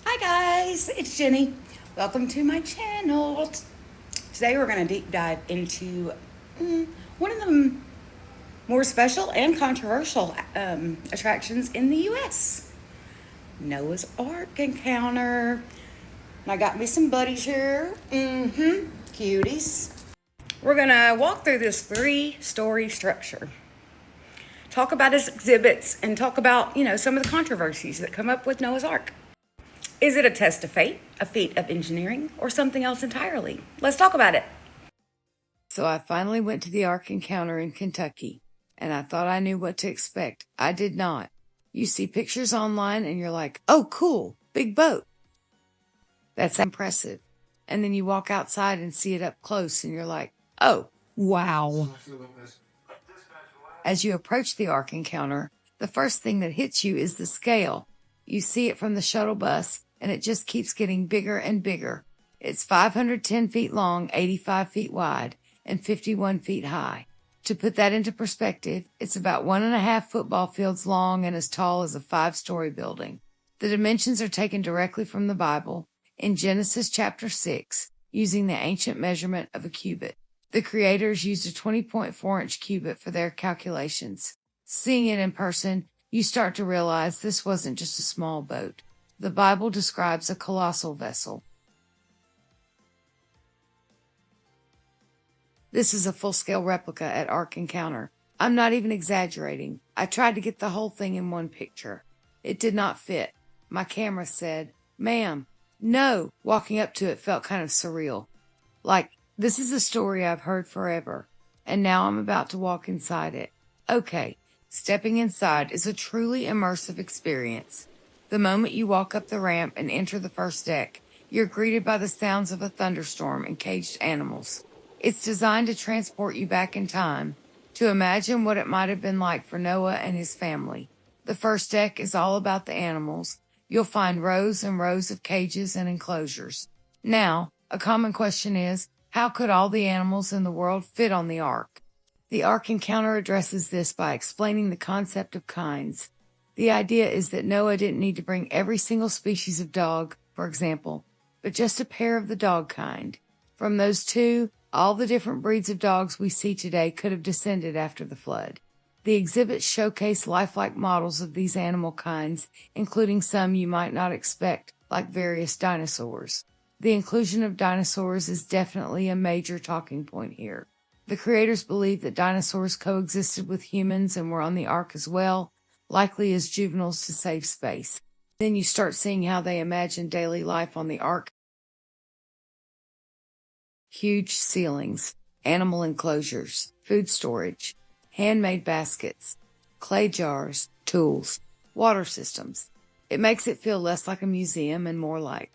Hi guys, it's Jenny. Welcome to my channel. Today we're going to deep dive into one of the more special and controversial attractions in the U.S. Noah's Ark Encounter. And I got me some buddies here. Cuties. We're going to walk through this three-story structure. Talk about its exhibits and talk about, some of the controversies that come up with Noah's Ark. Is it a test of fate, a feat of engineering, or something else entirely? Let's talk about it. So I finally went to the Ark Encounter in Kentucky, and I thought I knew what to expect. I did not. You see pictures online and you're like, oh, cool, big boat. That's impressive. And then you walk outside and see it up close and you're like, oh, wow. As you approach the Ark Encounter, the first thing that hits you is the scale. You see it from the shuttle bus, and it just keeps getting bigger and bigger. It's 510 feet long, 85 feet wide, and 51 feet high. To put that into perspective, it's about 1.5 football fields long and as tall as a 5-story building. The dimensions are taken directly from the Bible in Genesis chapter 6, using the ancient measurement of a cubit. The creators used a 20.4-inch cubit for their calculations. Seeing it in person, you start to realize this wasn't just a small boat. The Bible describes a colossal vessel. This is a full-scale replica at Ark Encounter. I'm not even exaggerating. I tried to get the whole thing in one picture. It did not fit. My camera said, "Ma'am, no." Walking up to it felt kind of surreal. Like, this is a story I've heard forever, and now I'm about to walk inside it. Okay, stepping inside is a truly immersive experience. The moment you walk up the ramp and enter the first deck, you're greeted by the sounds of a thunderstorm and caged animals. It's designed to transport you back in time, to imagine what it might have been like for Noah and his family. The first deck is all about the animals. You'll find rows and rows of cages and enclosures. Now, a common question is, how could all the animals in the world fit on the Ark? The Ark Encounter addresses this by explaining the concept of kinds. The idea is that Noah didn't need to bring every single species of dog, for example, but just a pair of the dog kind. From those two, all the different breeds of dogs we see today could have descended after the flood. The exhibits showcase lifelike models of these animal kinds, including some you might not expect, like various dinosaurs. The inclusion of dinosaurs is definitely a major talking point here. The creators believe that dinosaurs coexisted with humans and were on the Ark as well, likely as juveniles to save space. Then you start seeing how they imagine daily life on the Ark. Huge ceilings, animal enclosures, food storage, handmade baskets, clay jars, tools, water systems. It makes it feel less like a museum and more like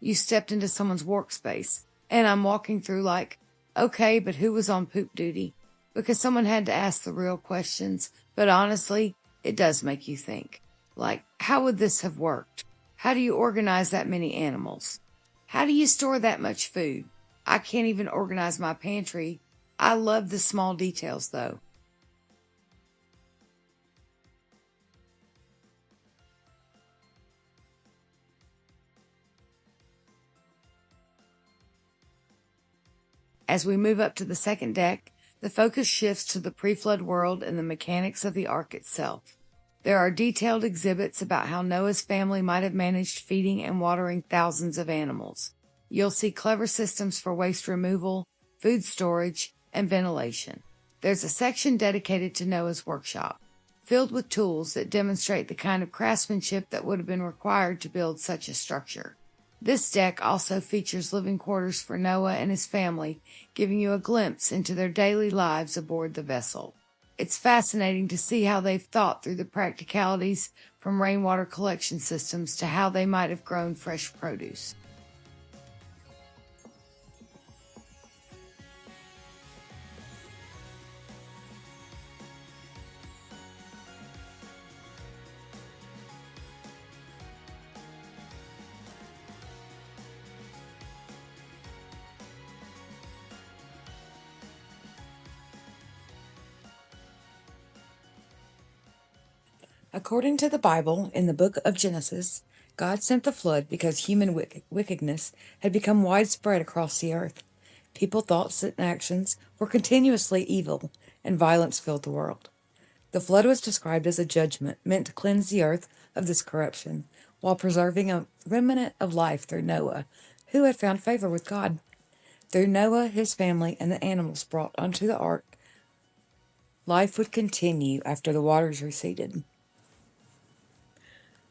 you stepped into someone's workspace, and I'm walking through like, okay, but who was on poop duty? Because someone had to ask the real questions, but honestly, it does make you think. Like, how would this have worked? How do you organize that many animals? How do you store that much food? I can't even organize my pantry. I love the small details, though. As we move up to the second deck, the focus shifts to the pre-flood world and the mechanics of the Ark itself. There are detailed exhibits about how Noah's family might have managed feeding and watering thousands of animals. You'll see clever systems for waste removal, food storage, and ventilation. There's a section dedicated to Noah's workshop, filled with tools that demonstrate the kind of craftsmanship that would have been required to build such a structure. This deck also features living quarters for Noah and his family, giving you a glimpse into their daily lives aboard the vessel. It's fascinating to see how they've thought through the practicalities, from rainwater collection systems to how they might have grown fresh produce. According to the Bible, in the book of Genesis, God sent the flood because human wickedness had become widespread across the earth. People's thoughts and actions were continuously evil, and violence filled the world. The flood was described as a judgment meant to cleanse the earth of this corruption, while preserving a remnant of life through Noah, who had found favor with God. Through Noah, his family, and the animals brought onto the ark, life would continue after the waters receded.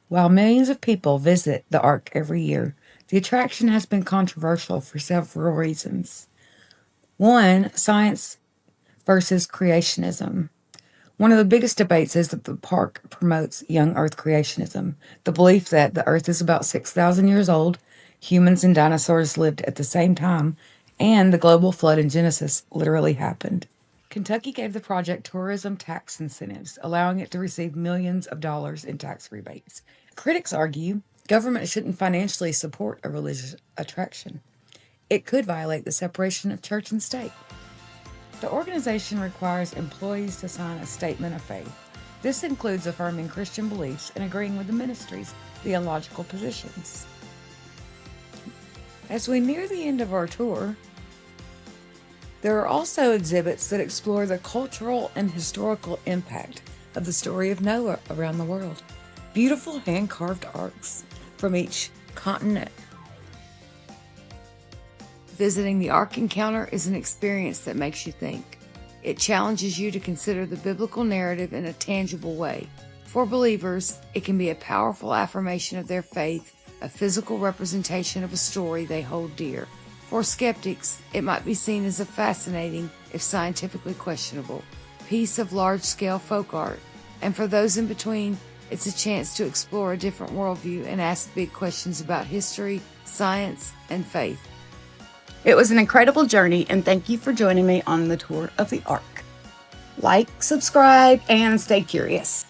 While millions of people visit the Ark every year, the attraction has been controversial for several reasons. One, science versus creationism. One of the biggest debates is that the park promotes young Earth creationism, the belief that the Earth is about 6,000 years old, humans and dinosaurs lived at the same time, and the global flood in Genesis literally happened. Kentucky gave the project tourism tax incentives, allowing it to receive millions of dollars in tax rebates. Critics argue government shouldn't financially support a religious attraction. It could violate the separation of church and state. The organization requires employees to sign a statement of faith. This includes affirming Christian beliefs and agreeing with the ministry's theological positions. As we near the end of our tour, there are also exhibits that explore the cultural and historical impact of the story of Noah around the world. Beautiful hand-carved arks from each continent. Visiting the Ark Encounter is an experience that makes you think. It challenges you to consider the biblical narrative in a tangible way. For believers, it can be a powerful affirmation of their faith, a physical representation of a story they hold dear. For skeptics, it might be seen as a fascinating, if scientifically questionable, piece of large-scale folk art. And for those in between, it's a chance to explore a different worldview and ask big questions about history, science, and faith. It was an incredible journey, and thank you for joining me on the tour of the Ark. Like, subscribe, and stay curious.